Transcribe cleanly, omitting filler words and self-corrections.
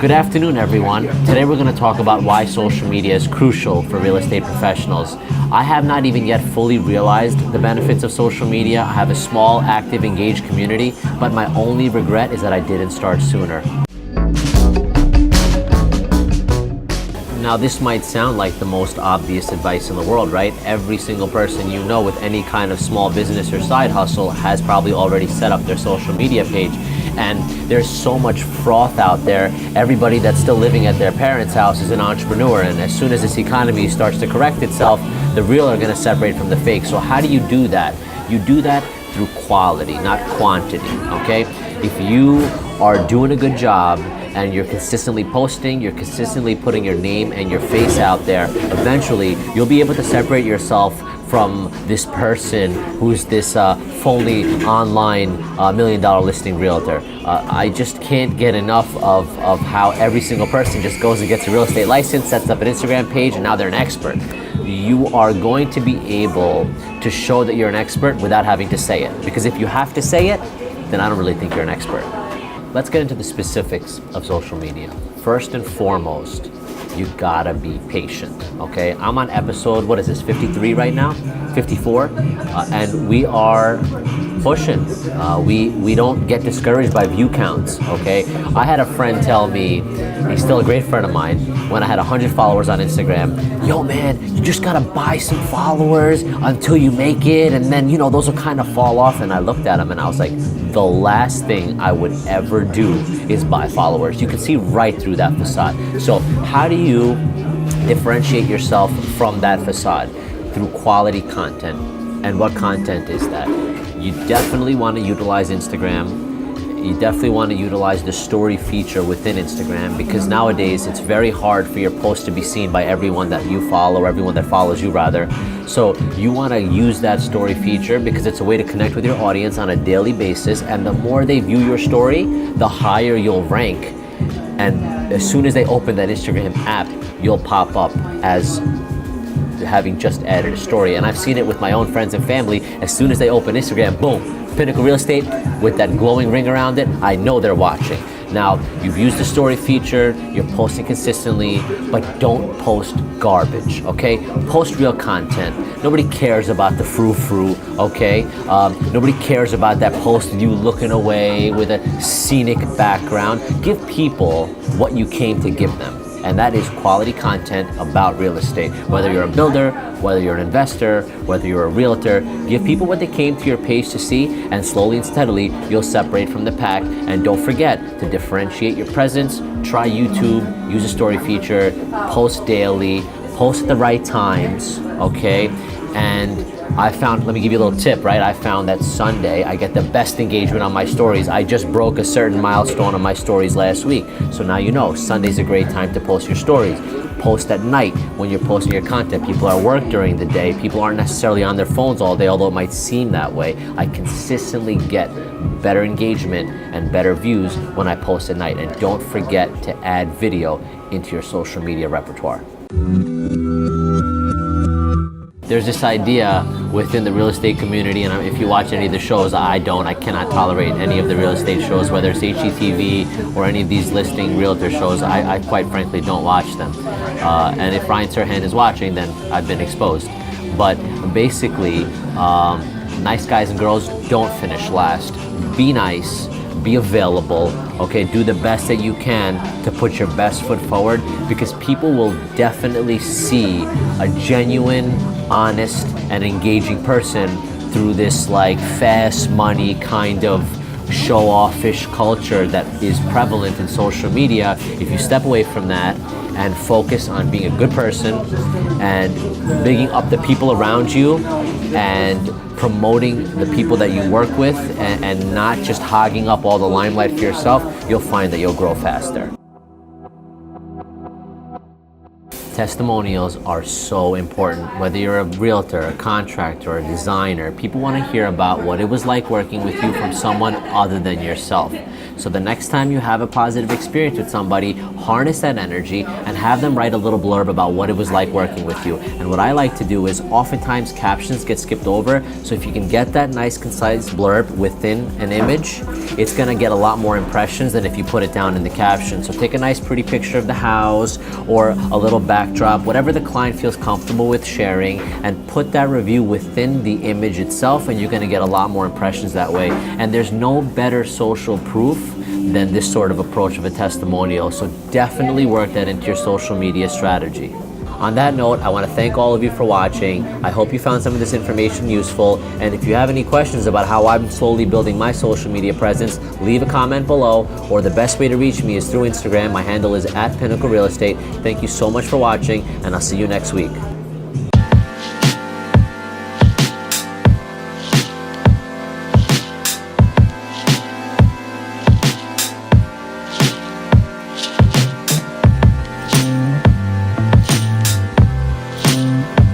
Good afternoon, everyone. Today we're going to talk about why social media is crucial for real estate professionals. I have not even yet fully realized the benefits of social media. I have a small, active, engaged community, but my only regret is that I didn't start sooner. Now, this might sound like the most obvious advice in the world, right? Every single person you know with any kind of small business or side hustle has probably already set up their social media page. And there's so much froth out there. Everybody that's still living at their parents' house is an entrepreneur, and as soon as this economy starts to correct itself, the real are going to separate from the fake. So how do you do that? You do that through quality, not quantity, okay? If you are doing a good job and you're consistently posting, you're consistently putting your name and your face out there, eventually you'll be able to separate yourself from this person who's this phony online $1 million listing realtor. I just can't get enough of how every single person just goes and gets a real estate license, sets up an Instagram page, and now they're an expert. You are going to be able to show that you're an expert without having to say it. Because if you have to say it, then I don't really think you're an expert. Let's get into the specifics of social media. First and foremost, you gotta be patient, okay? I'm on episode, what is this, 53 right now? 54? And we are pushing. We don't get discouraged by view counts, okay? I had a friend tell me, he's still a great friend of mine, when I had 100 followers on Instagram, yo man, you just gotta buy some followers until you make it, and then, those will kind of fall off. And I looked at him and I was like, the last thing I would ever do is buy followers. You can see right through that facade. So how do you differentiate yourself from that facade? Through quality content. And what content is that? You definitely want to utilize Instagram. You definitely want to utilize the story feature within Instagram, because nowadays it's very hard for your post to be seen by everyone that you follow, or everyone that follows you rather. So you want to use that story feature because it's a way to connect with your audience on a daily basis, and the more they view your story, the higher you'll rank. And as soon as they open that Instagram app, you'll pop up as having just added a story. And I've seen it with my own friends and family. As soon as they open Instagram, boom, Pinnacle Real Estate with that glowing ring around it, I know they're watching. Now, you've used the story feature, you're posting consistently, but don't post garbage, okay? Post real content. Nobody cares about the frou-frou, okay? Nobody cares about that post of you looking away with a scenic background. Give people what you came to give them. And that is quality content about real estate. Whether you're a builder, whether you're an investor, whether you're a realtor, give people what they came to your page to see, and slowly and steadily, you'll separate from the pack. And don't forget to differentiate your presence. Try YouTube, use a story feature, post daily, post at the right times, okay? And I found, let me give you a little tip, right? I found that Sunday, I get the best engagement on my stories. I just broke a certain milestone on my stories last week. So now you know, Sunday's a great time to post your stories. Post at night when you're posting your content. People are at work during the day. People aren't necessarily on their phones all day, although it might seem that way. I consistently get better engagement and better views when I post at night. And don't forget to add video into your social media repertoire. There's this idea within the real estate community, and if you watch any of the shows, I cannot tolerate any of the real estate shows, whether it's HGTV or any of these listing realtor shows. I quite frankly don't watch them. And if Ryan Serhant is watching, then I've been exposed. But basically, nice guys and girls don't finish last. Be nice, be available, okay? Do the best that you can to put your best foot forward, because people will definitely see a genuine, honest, and engaging person through this like fast money kind of show-off-ish culture that is prevalent in social media. If you step away from that and focus on being a good person and bigging up the people around you and promoting the people that you work with, and not just hogging up all the limelight for yourself, you'll find that you'll grow faster. Testimonials are so important. Whether you're a realtor, a contractor, a designer, people want to hear about what it was like working with you from someone other than yourself. So the next time you have a positive experience with somebody, harness that energy and have them write a little blurb about what it was like working with you. And what I like to do is oftentimes captions get skipped over. So if you can get that nice concise blurb within an image, it's gonna get a lot more impressions than if you put it down in the caption. So take a nice pretty picture of the house or a little backdrop, whatever the client feels comfortable with sharing, and put that review within the image itself, and you're gonna get a lot more impressions that way. And there's no better social proof than this sort of approach of a testimonial. So definitely work that into your social media strategy. On that note, I want to thank all of you for watching. I hope you found some of this information useful. And if you have any questions about how I'm slowly building my social media presence, leave a comment below, or the best way to reach me is through Instagram. My handle is @PinnacleRealEstate. Thank you so much for watching, and I'll see you next week.